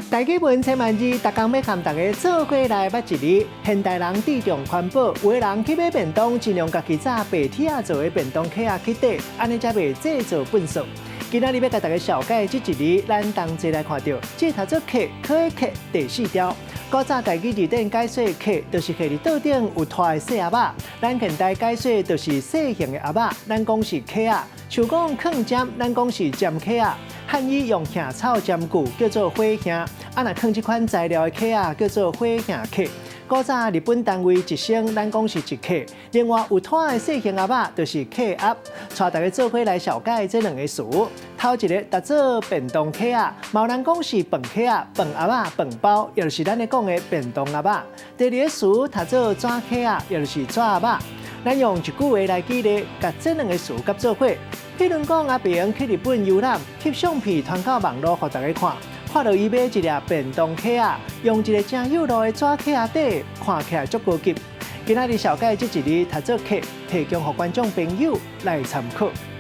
大基本千万字，逐工要和大家做伙来捌一字。现代人注重环保，有的人去买便当，尽量家己炸白铁啊做的便当盒啊去底，安尼才袂制造粪扫。今仔日要甲大家小解这一字，咱同齐来看到，这读做客，可的客第4条。古早家己字典解说客，就是客伫桌顶有拖的细鸭仔；咱现代解说就是细型的鸭仔，咱讲是客啊。像讲炕尖，咱讲是尖客啊。汉语用杏草尖具叫做火杏，啊若炕这款材料的客啊叫做火杏客。古早日本单位一升，咱讲是一客。另外有拖的细型鸭仔，就是客鸭。带大家做伙来小解这2个词。头一个读做便当客啊，有人讲是饭客啊、饭鸭仔、饭包，也就是咱咧讲的便当鸭仔。第2个词读做纸客啊，也就是纸鸭仔。咱用一句话来举例，甲这2个词夹做伙。譬如讲阿平去日本游览，翕相片传到网络，互大家看。看到伊买一粒便当盒啊，用一个真有路的纸盒啊底，看起来足高级。今仔日小解这一字读做客，提供给观众朋友来参考。